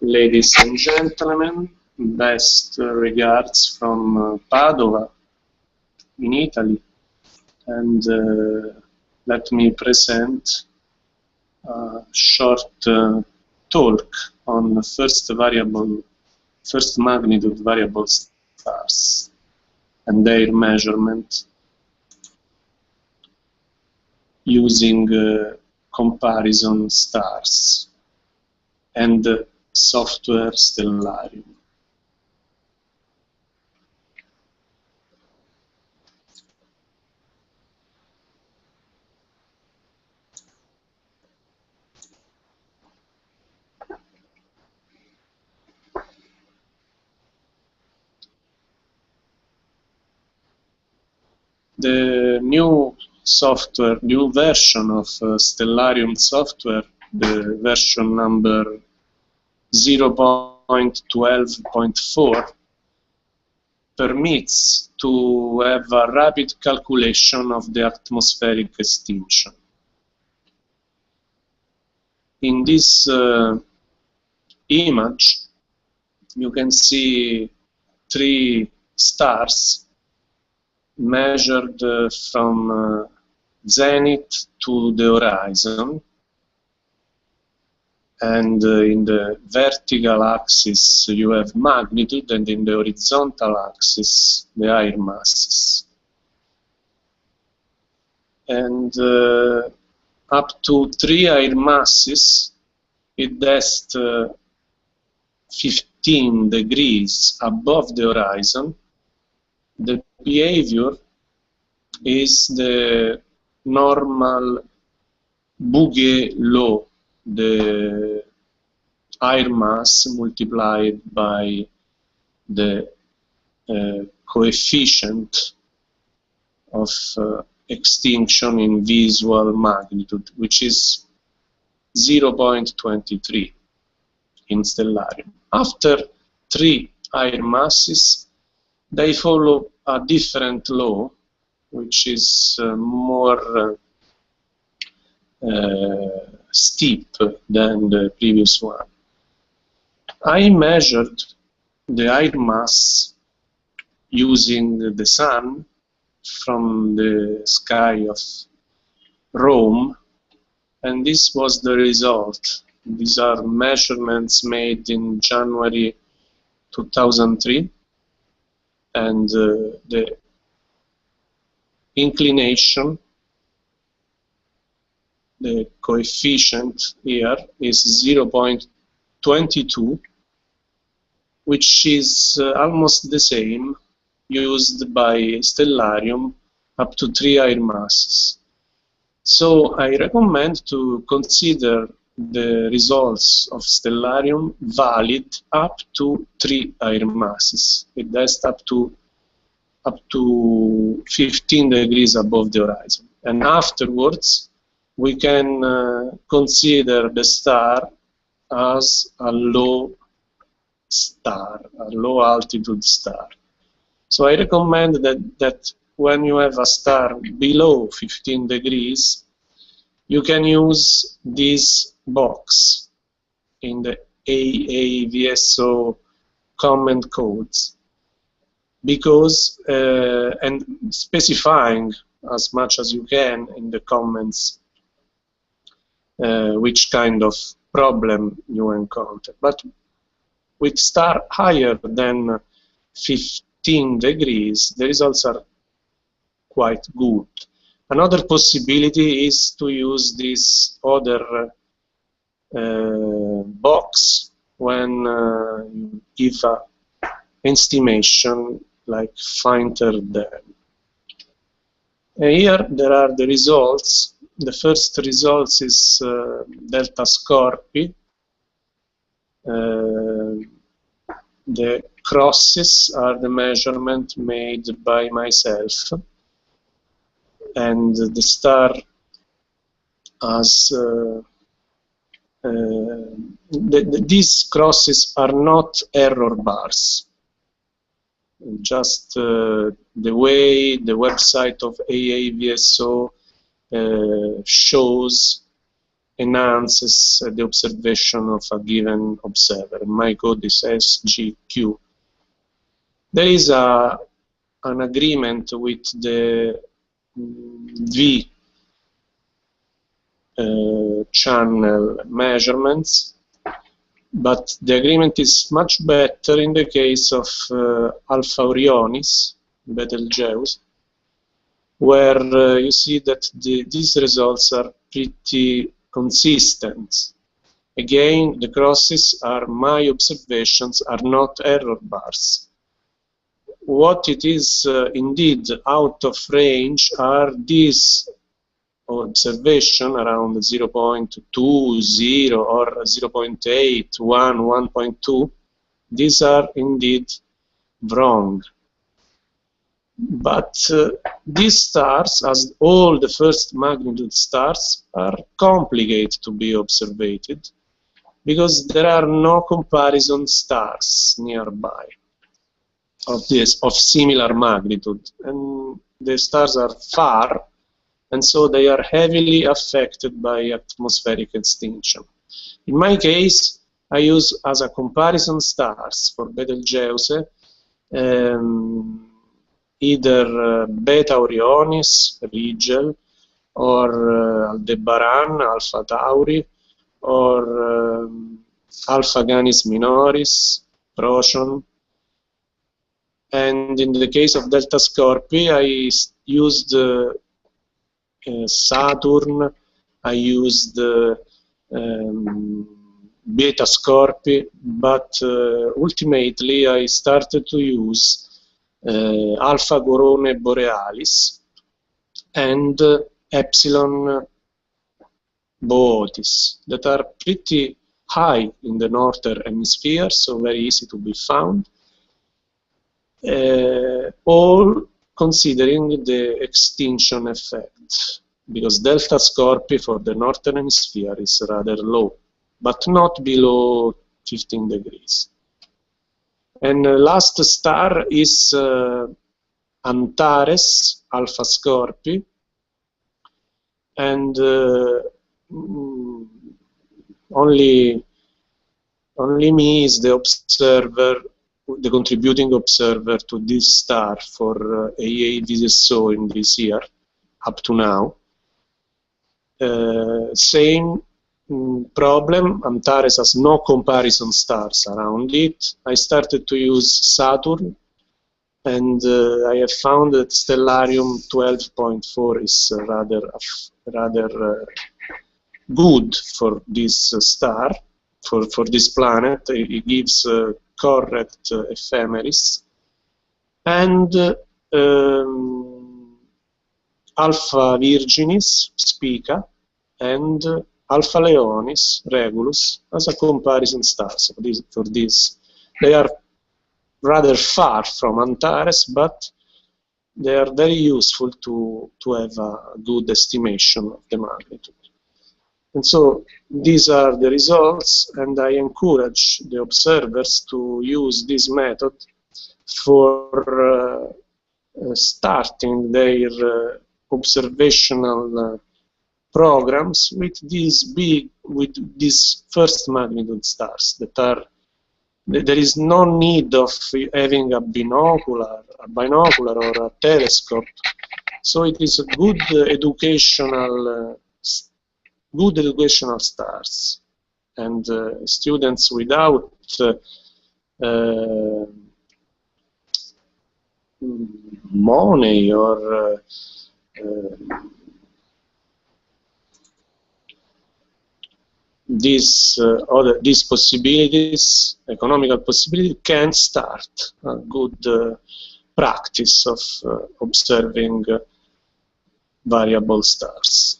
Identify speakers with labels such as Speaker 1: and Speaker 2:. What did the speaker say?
Speaker 1: Ladies and gentlemen, best regards from Padova in Italy, and let me present a short talk on first magnitude variable stars and their measurement using comparison stars and software Stellarium. The new version of Stellarium software, the version number 0.12.4, permits to have a rapid calculation of the atmospheric extinction. In this image, you can see 3 stars measured from zenith to the horizon, and in the vertical axis you have magnitude, and in the horizontal axis the air masses. And up to 3 air masses, it is 15 degrees above the horizon. The behavior is the normal Bouguer law, the air mass multiplied by the coefficient of extinction in visual magnitude, which is 0.23 in Stellarium. After 3 air masses, they follow a different law, which is more steep than the previous one. I measured the air mass using the sun from the sky of Rome, and this was the result. These are measurements made in January 2003, and the inclination, the coefficient here is 0.22, which is almost the same used by Stellarium up to 3 air masses. So I recommend to consider the results of Stellarium valid up to 3 air masses. It does up to 15 degrees above the horizon. And afterwards, we can consider the star as a low star, a low altitude star. So I recommend that when you have a star below 15 degrees, you can use this box in the AAVSO comment codes, because and specifying as much as you can in the comments which kind of problem you encounter. But with star higher than 15 degrees, the results are quite good. Another possibility is to use this other box when you give an estimation like Finter Dam. Here there are the results. The first results is delta Scorpi. The crosses are the measurement made by myself, and the star has these crosses are not error bars. Just the way the website of AAVSO shows enhances the observation of a given observer. My code is SGQ. There is an agreement with the V channel measurements, but the agreement is much better in the case of Alpha Orionis, Betelgeuse, where you see that these results are pretty consistent. Again, the crosses are my observations, are not error bars. What it is indeed out of range are these observation around 0.20 or 0.8, 1, 1.2. These are indeed wrong. But these stars, as all the first magnitude stars, are complicated to be observed because there are no comparison stars nearby of similar magnitude, and the stars are far, and so they are heavily affected by atmospheric extinction. In my case, I use as a comparison stars for Betelgeuse either Beta Orionis, Rigel, or Aldebaran, Alpha Tauri, or Alpha Canis Minoris, Procyon. And in the case of Delta Scorpii, I used Saturn, I used Beta Scorpii, but ultimately I started to use Alpha Coronae Borealis and Epsilon Boötis that are pretty high in the northern hemisphere, so very easy to be found, all considering the extinction effect, because Delta Scorpii for the northern hemisphere is rather low, but not below 15 degrees. And last star is Antares, Alpha Scorpii, and only me is the observer, the contributing observer to this star for AAVSO in this year, up to now. Same problem, Antares has no comparison stars around it. I started to use Saturn, and I have found that Stellarium 12.4 is rather good for this star, for this planet. It gives correct ephemeris, and Alpha Virginis, Spica, and Alpha Leonis, Regulus, as a comparison stars for this. They are rather far from Antares, but they are very useful to have a good estimation of the magnitude. And so these are the results, and I encourage the observers to use this method for starting their observational programs with these first magnitude stars that are. There is no need of having a binocular or a telescope, so it is a good educational stars, and students without money or these possibilities, economical possibilities, can start a good practice of observing variable stars.